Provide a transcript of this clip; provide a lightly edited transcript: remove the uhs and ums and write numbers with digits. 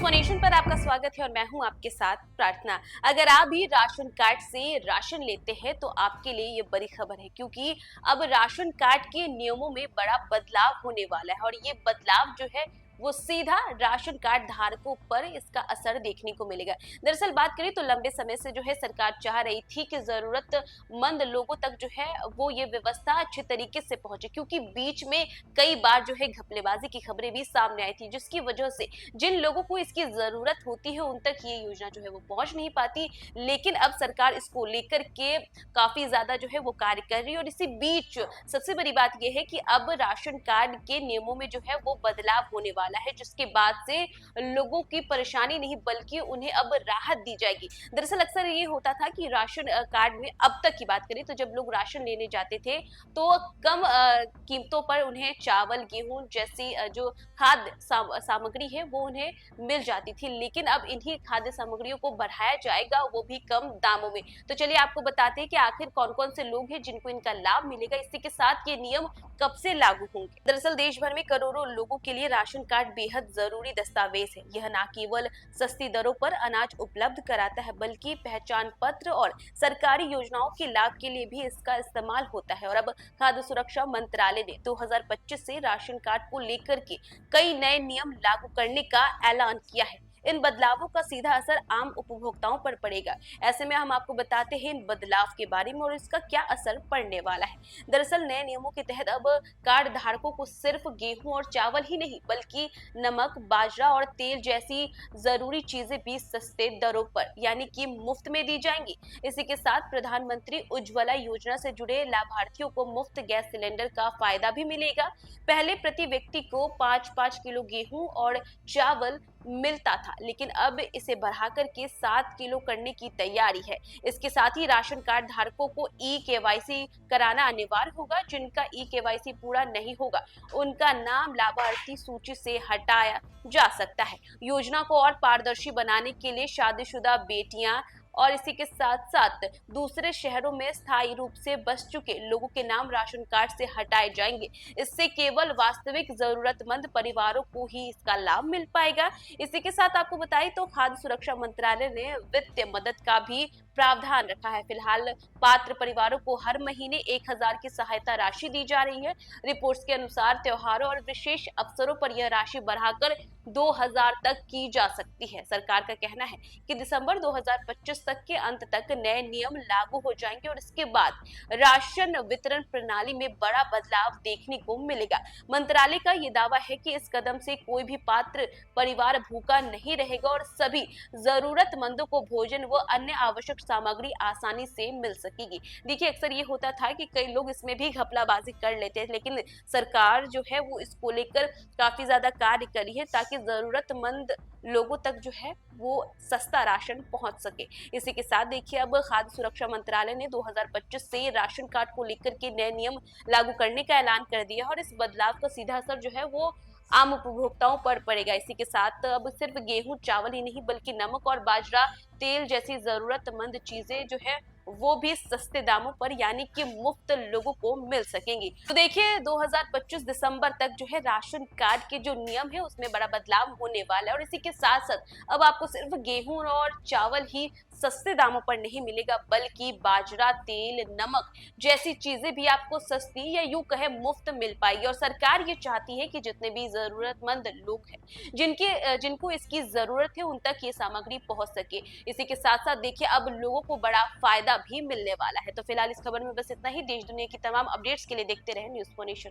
Phonation पर आपका स्वागत है और मैं हूं आपके साथ प्रार्थना। अगर आप भी राशन कार्ड से राशन लेते हैं तो आपके लिए ये बड़ी खबर है, क्योंकि अब राशन कार्ड के नियमों में बड़ा बदलाव होने वाला है और ये बदलाव जो है वो सीधा राशन कार्ड धारकों पर इसका असर देखने को मिलेगा। दरअसल बात करें तो लंबे समय से जो है सरकार चाह रही थी कि जरूरतमंद लोगों तक जो है वो ये व्यवस्था अच्छे तरीके से पहुंचे, क्योंकि बीच में कई बार जो है घपलेबाजी की खबरें भी सामने आई थी, जिसकी वजह से जिन लोगों को इसकी जरूरत होती है उन तक ये योजना जो है वो पहुंच नहीं पाती। लेकिन अब सरकार इसको लेकर के काफी ज्यादा जो है वो कार्य कर रही है और इसी बीच सबसे बड़ी बात यह है कि अब राशन कार्ड के नियमों में जो है वो बदलाव होने वाला है, जिसके बाद से लोगों की परेशानी नहीं बल्कि उन्हें अब राहत दी जाएगी। दरअसल अक्सर ये होता था कि राशन कार्ड में अब तक की बात करें तो जब लोग राशन लेने जाते थे तो कम कीमतों पर उन्हें चावल गेहूं जैसी जो खाद्य सामग्री है वो उन्हें मिल जाती थी, लेकिन अब इन्हीं खाद्य सामग्रियों को बढ़ाया जाएगा, वो भी कम दामों में। तो चलिए आपको बताते हैं कि आखिर कौन कौन से लोग हैं जिनको इनका लाभ मिलेगा, इसी के साथ ये नियम कब से लागू होंगे। दरअसल देश भर में करोड़ों लोगों के लिए राशन कार्ड बेहद जरूरी दस्तावेज है। यह न केवल सस्ती दरों पर अनाज उपलब्ध कराता है बल्कि पहचान पत्र और सरकारी योजनाओं के लाभ के लिए भी इसका इस्तेमाल होता है। और अब खाद्य सुरक्षा मंत्रालय ने 2025 से राशन कार्ड को लेकर के कई नए नियम लागू करने का ऐलान किया है। इन बदलावों का सीधा असर आम उपभोक्ताओं पर पड़ेगा। ऐसे में हम आपको बताते हैं इन बदलाव के बारे में और इसका क्या असर पड़ने वाला है। दरअसल नए नियमों के तहत अब कार्ड धारकों को सिर्फ गेहूं और चावल ही नहीं बल्कि नमक, बाजरा और तेल जैसी जरूरी चीजें भी सस्ते दरों पर यानी कि मुफ्त में दी जाएंगी। इसी के साथ प्रधानमंत्री उज्ज्वला योजना से जुड़े लाभार्थियों को मुफ्त गैस सिलेंडर का फायदा भी मिलेगा। पहले प्रति व्यक्ति को 5-5 किलो गेहूं और चावल मिलता था, लेकिन अब इसे बढ़ाकर के 7 किलो करने की तैयारी है। इसके साथ ही राशन कार्ड धारकों को ई-केवाईसी कराना अनिवार्य होगा। जिनका ई-केवाईसी पूरा नहीं होगा उनका नाम लाभार्थी सूची से हटाया जा सकता है। योजना को और पारदर्शी बनाने के लिए शादीशुदा बेटियां और इसी के साथ साथ दूसरे शहरों में स्थायी रूप से बस चुके लोगों के नाम राशन कार्ड से हटाए जाएंगे। इससे केवल वास्तविक जरूरतमंद परिवारों को ही इसका लाभ मिल पाएगा। इसी के साथ आपको बताएं तो खाद्य सुरक्षा मंत्रालय ने वित्तीय मदद का भी प्रावधान रखा है। फिलहाल पात्र परिवारों को हर महीने 1000 की सहायता राशि दी जा रही है। रिपोर्ट्स के अनुसार त्योहारों और विशेष अवसरों पर यह राशि बढ़ाकर 2000 तक की जा सकती है। सरकार का कहना है कि दिसंबर 2025 तक के अंत तक नए नियम लागू हो जाएंगे और इसके बाद राशन वितरण प्रणाली में बड़ा बदलाव देखने को मिलेगा। मंत्रालय का यह दावा है कि इस कदम से कोई भी पात्र परिवार भूखा नहीं रहेगा और सभी जरूरतमंदों को भोजन व अन्य आवश्यक सामग्री आसानी से मिल सकेगी। देखिए अक्सर ये होता था कि कई लोग इसमें भी घपलाबाजी कर लेते हैं, लेकिन सरकार जो है वो इसको लेकर काफी ज्यादा कार्य करी है ताकि जरूरतमंद लोगों तक जो है वो सस्ता राशन पहुंच सके। इसी के साथ देखिए अब खाद्य सुरक्षा मंत्रालय ने 2025 से राशन कार्ड को लेकर के नए नियम लागू करने का ऐलान कर दिया और इस बदलाव का सीधा असर जो है वो आम उपभोक्ताओं पर पड़ेगा। इसी के साथ अब सिर्फ गेहूं चावल ही नहीं बल्कि नमक और बाजरा, तेल जैसी जरूरतमंद चीजें जो है वो भी सस्ते दामों पर यानी कि मुफ्त लोगों को मिल सकेंगी। तो देखिए 2025 दिसंबर तक जो है राशन कार्ड के जो नियम है उसमें बड़ा बदलाव होने वाला है और इसी के साथ साथ अब आपको सिर्फ गेहूं और चावल ही सस्ते दामों पर नहीं मिलेगा बल्कि बाजरा, तेल, नमक जैसी चीजें भी आपको सस्ती या यूं कहे मुफ्त मिल पाएगी। और सरकार ये चाहती है कि जितने भी जरूरतमंद लोग हैं जिनको इसकी जरूरत है उन तक ये सामग्री पहुंच सके। इसी के साथ साथ देखिए अब लोगों को बड़ा फायदा भी मिलने वाला है। तो फिलहाल इस खबर में बस इतना ही। देश दुनिया की तमाम अपडेट्स के लिए देखते रहे न्यूज़4नेशन।